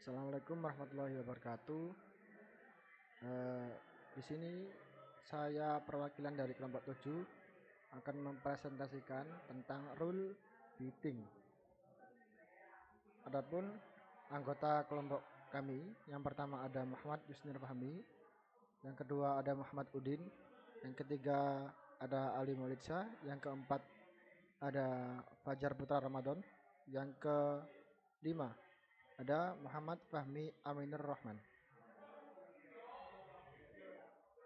Assalamualaikum warahmatullahi wabarakatuh. Eh, di sini saya perwakilan dari kelompok 7 akan mempresentasikan tentang rule beating. Adapun anggota kelompok kami, yang pertama ada Muhammad Yusnir Fahmi, yang kedua ada Muhammad Udin, yang ketiga ada Ali Maulid Syah, yang keempat ada Fajar Putra Ramadan, yang kelima ada Muhammad Fahmi Aminur Rahman.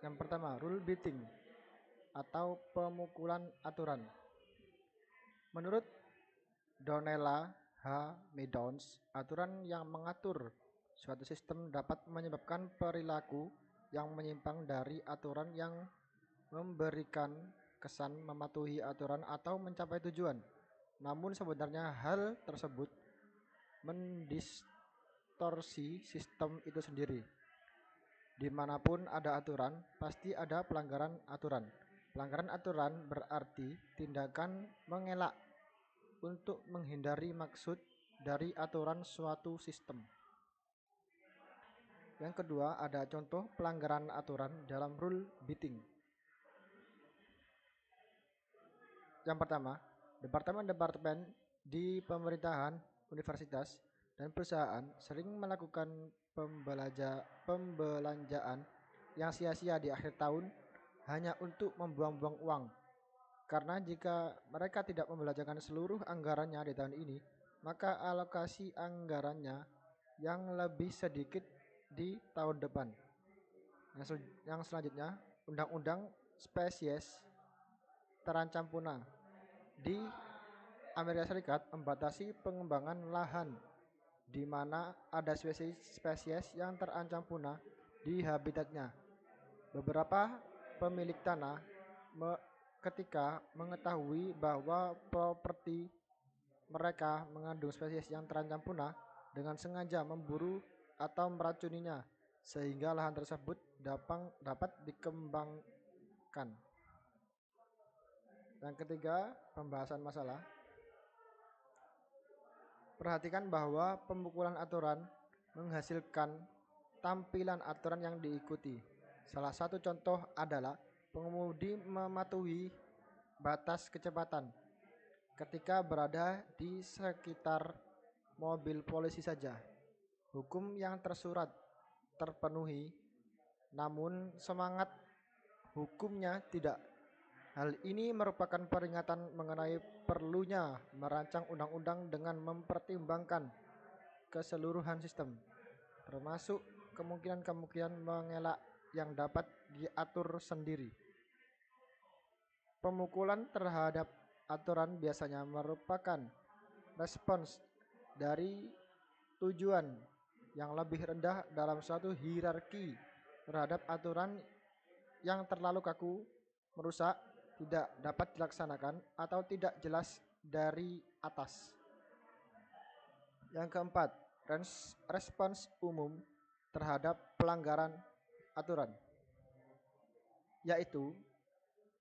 Yang pertama, rule beating atau pemukulan aturan. Menurut Donella H. Meadows, aturan yang mengatur suatu sistem dapat menyebabkan perilaku yang menyimpang dari aturan yang memberikan kesan mematuhi aturan atau mencapai tujuan. Namun sebenarnya hal tersebut mendistorsi sistem itu sendiri. Dimanapun ada aturan, pasti ada pelanggaran aturan. Pelanggaran aturan berarti tindakan mengelak untuk menghindari maksud dari aturan suatu sistem. Yang kedua, ada contoh pelanggaran aturan dalam rule beating. Yang pertama, departemen-departemen di pemerintahan, universitas, dan perusahaan sering melakukan pembelanjaan yang sia-sia di akhir tahun hanya untuk membuang-buang uang. Karena jika mereka tidak membelanjakan seluruh anggarannya di tahun ini, maka alokasi anggarannya yang lebih sedikit di tahun depan. Yang selanjutnya, undang-undang spesies terancam punah. Di Amerika Serikat membatasi pengembangan lahan di mana ada spesies yang terancam punah di habitatnya. Beberapa pemilik tanah ketika mengetahui bahwa properti mereka mengandung spesies yang terancam punah dengan sengaja memburu atau meracuninya sehingga lahan tersebut dapat dikembangkan. Yang ketiga, pembahasan masalah. Perhatikan bahwa pemukulan aturan menghasilkan tampilan aturan yang diikuti. Salah satu contoh adalah pengemudi mematuhi batas kecepatan ketika berada di sekitar mobil polisi saja. Hukum yang tersurat terpenuhi, namun semangat hukumnya tidak. Hal ini merupakan peringatan mengenai perlunya merancang undang-undang dengan mempertimbangkan keseluruhan sistem, termasuk kemungkinan-kemungkinan mengelak yang dapat diatur sendiri. Pemukulan terhadap aturan biasanya merupakan respons dari tujuan yang lebih rendah dalam suatu hierarki terhadap aturan yang terlalu kaku, merusak, tidak dapat dilaksanakan, atau tidak jelas dari atas. Yang keempat, respons umum terhadap pelanggaran aturan, yaitu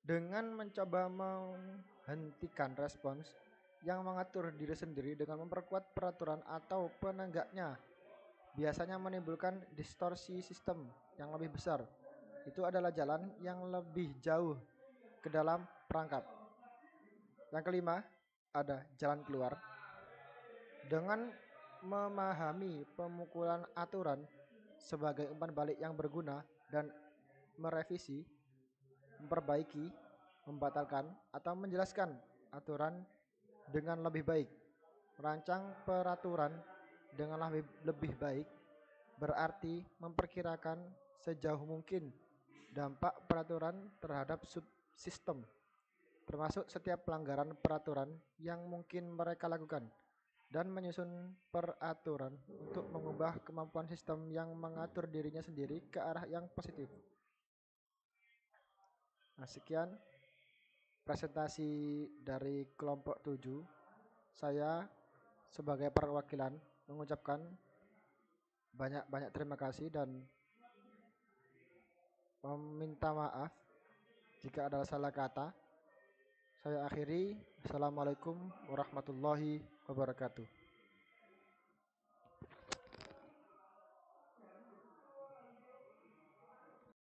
dengan mencoba menghentikan respons yang mengatur diri sendiri dengan memperkuat peraturan atau penenggaknya, biasanya menimbulkan distorsi sistem yang lebih besar. Itu adalah jalan yang lebih jauh ke dalam perangkap. Yang kelima, ada jalan keluar. Dengan memahami pemukulan aturan sebagai umpan balik yang berguna dan merevisi, memperbaiki, membatalkan, atau menjelaskan aturan dengan lebih baik. Merancang peraturan dengan lebih baik berarti memperkirakan sejauh mungkin dampak peraturan terhadap subsistem, termasuk setiap pelanggaran peraturan yang mungkin mereka lakukan, dan menyusun peraturan untuk mengubah kemampuan sistem yang mengatur dirinya sendiri ke arah yang positif. Nah, sekian presentasi dari kelompok 7. Saya sebagai perwakilan mengucapkan banyak-banyak terima kasih dan meminta maaf jika ada salah kata. Saya akhiri. Assalamualaikum warahmatullahi wabarakatuh.